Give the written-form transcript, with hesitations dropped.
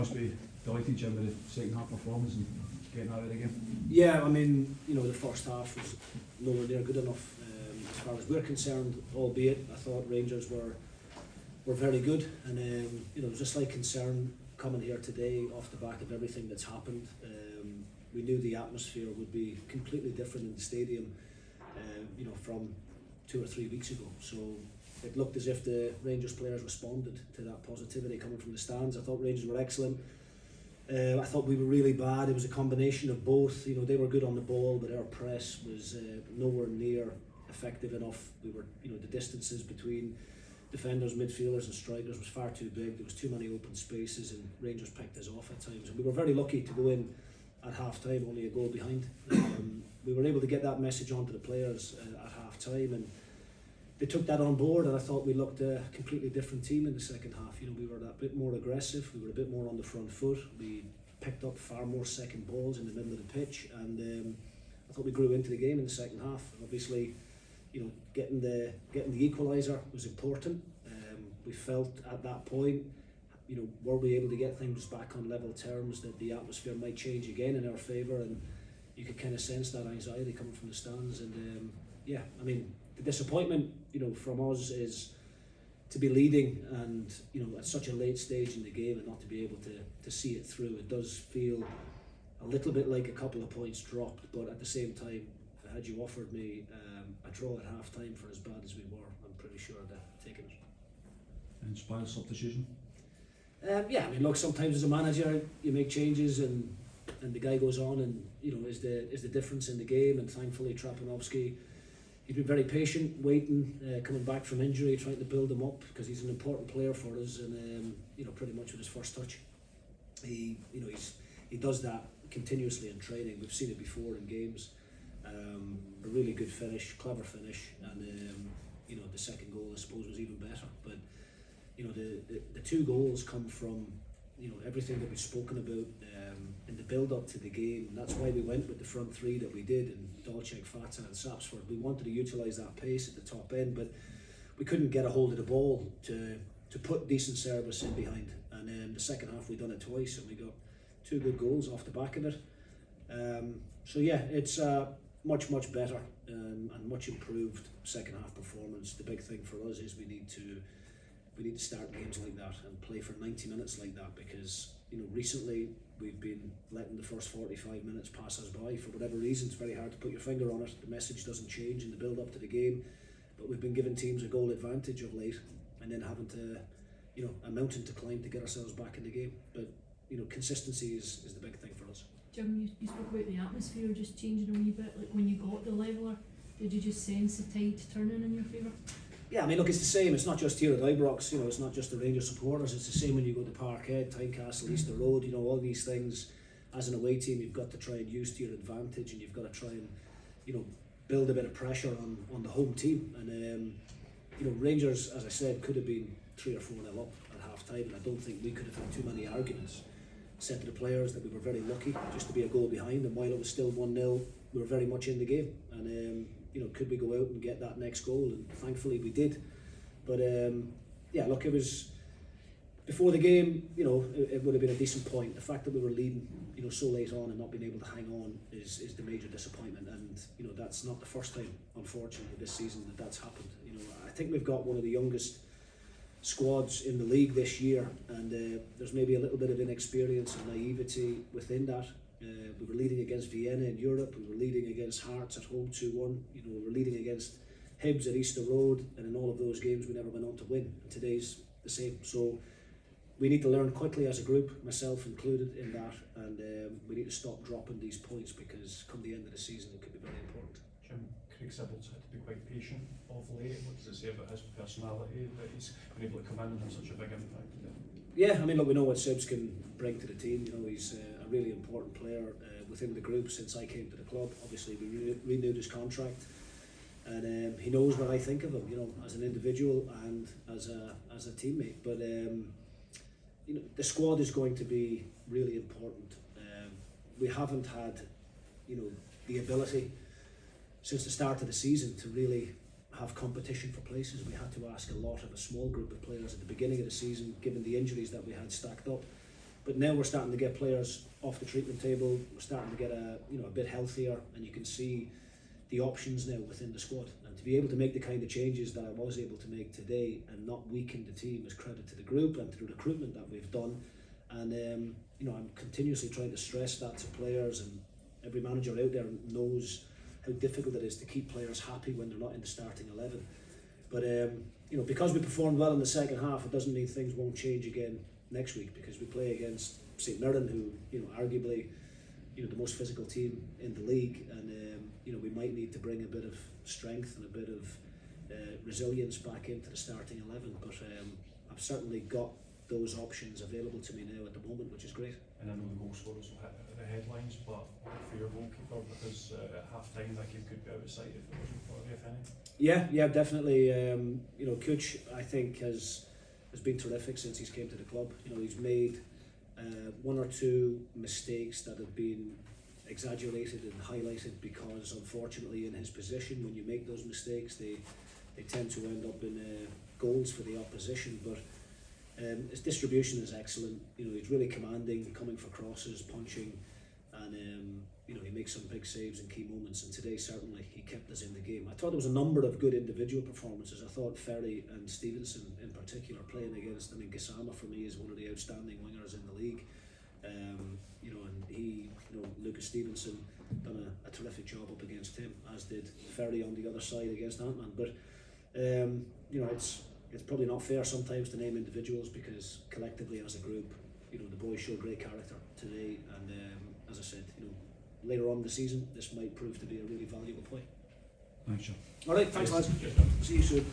Must be delighted, Jim, with the second half performance and getting out of the game. Yeah, I mean, the first half was nowhere near good enough as far as we're concerned, albeit I thought Rangers were very good, and there was a slight concern coming here today off the back of everything that's happened. We knew the atmosphere would be completely different in the stadium, from 2 or 3 weeks ago. So it looked as if the Rangers players responded to that positivity coming from the stands. I thought Rangers were excellent. I thought we were really bad. It was a combination of both. They were good on the ball, but our press was nowhere near effective enough. We were, the distances between defenders, midfielders and strikers was far too big. There was too many open spaces, and Rangers picked us off at times. And we were very lucky to go in at half time only a goal behind. We were able to get that message onto the players at half time, and they took that on board, and I thought we looked a completely different team in the second half. We were a bit more aggressive, we were a bit more on the front foot, we picked up far more second balls in the middle of the pitch, and I thought we grew into the game in the second half. Obviously, getting the equaliser was important. We felt at that point, were we able to get things back on level terms, that the atmosphere might change again in our favour, and you could kind of sense that anxiety coming from the stands. And the disappointment, from us is to be leading and, at such a late stage in the game and not to be able to see it through. It does feel a little bit like a couple of points dropped, but at the same time, had you offered me a draw at half time for as bad as we were, I'm pretty sure I'd have taken it. Inspired substitution? Look, sometimes as a manager you make changes and the guy goes on and is the difference in the game, and thankfully Trapanovsky, he's been very patient, waiting, coming back from injury, trying to build him up because he's an important player for us, and pretty much with his first touch, he does that continuously in training. We've seen it before in games. A really good finish, clever finish, and the second goal I suppose was even better. But the two goals come from everything that we've spoken about in the build up to the game, and that's why we went with the front three that we did, and Dolchek, Fata and Sapsford. We wanted to utilise that pace at the top end, but we couldn't get a hold of the ball to put decent service in behind. And then the second half we done it twice, and we got two good goals off the back of it. It's much better and much improved second half performance. The big thing for us is we need to start games like that and play for 90 minutes like that, because recently we've been letting the first 45 minutes pass us by for whatever reason. It's very hard to put your finger on it. The message doesn't change in the build up to the game, but we've been giving teams a goal advantage of late and then having to a mountain to climb to get ourselves back in the game. But consistency is the big thing for us. Jim, you spoke about the atmosphere just changing a wee bit. Like when you got the leveller, did you just sense the tide turning in your favour? Yeah, look, it's the same. It's not just here at Ibrox, it's not just the Rangers supporters. It's the same when you go to Parkhead, Tynecastle, Easter Road, all these things. As an away team, you've got to try and use to your advantage, and you've got to try and, build a bit of pressure on the home team. And, Rangers, as I said, could have been 3 or 4-0 up at half time, and I don't think we could have had too many arguments. Said to the players that we were very lucky just to be a goal behind, and while it was still 1-0, we were very much in the game. And could we go out and get that next goal? And thankfully we did. But look, it was before the game. It would have been a decent point. The fact that we were leading, so late on and not being able to hang on is the major disappointment. And that's not the first time, unfortunately, this season that's happened. I think we've got one of the youngest squads in the league this year, and there's maybe a little bit of inexperience and naivety within that. We were leading against Vienna in Europe, we were leading against Hearts at home 2-1, we were leading against Hibs at Easter Road, and in all of those games we never went on to win. And today's the same. So we need to learn quickly as a group, myself included in that, and we need to stop dropping these points, because come the end of the season it could be very important. Jim, Craig Sybil's had to be quite patient of late. What does it say about his personality that he's been able to come in and have such a big impact? Yeah, look, we know what Sibs can bring to the team. He's a really important player within the group since I came to the club. Obviously, we renewed his contract, and he knows what I think of him, as an individual and as a teammate. But the squad is going to be really important. We haven't had, the ability since the start of the season to really have competition for places. We had to ask a lot of a small group of players at the beginning of the season, given the injuries that we had stacked up. But now we're starting to get players off the treatment table. We're starting to get a bit healthier, and you can see the options now within the squad. And to be able to make the kind of changes that I was able to make today and not weaken the team is credit to the group and to the recruitment that we've done. And I'm continuously trying to stress that to players, and every manager out there knows how difficult it is to keep players happy when they're not in the starting 11. But because we performed well in the second half, it doesn't mean things won't change again next week, because we play against St Mirren, who arguably the most physical team in the league, and we might need to bring a bit of strength and a bit of resilience back into the starting 11. But I've certainly got those options available to me now at the moment, which is great. And I know the goal scorers will hit the headlines, but for your goalkeeper, because at half time that game could be out of sight if it wasn't for the any. Yeah, definitely. Cooch, I think, has been terrific since he's came to the club. He's made one or two mistakes that have been exaggerated and highlighted because, unfortunately, in his position, when you make those mistakes, they tend to end up in goals for the opposition. But his distribution is excellent. He's really commanding, coming for crosses, punching, and he makes some big saves in key moments. And today, certainly, he kept us in the game. I thought there was a number of good individual performances. I thought Ferry and Stevenson, in particular, playing against. Gassama for me is one of the outstanding wingers in the league. And he, Lucas Stevenson, done a terrific job up against him, as did Ferry on the other side against Ant-Man. But it's probably not fair sometimes to name individuals, because collectively as a group, the boys showed great character today. And as I said, later on in the season, this might prove to be a really valuable play. Thanks, John. All right, thanks, lads. Yes, See you soon.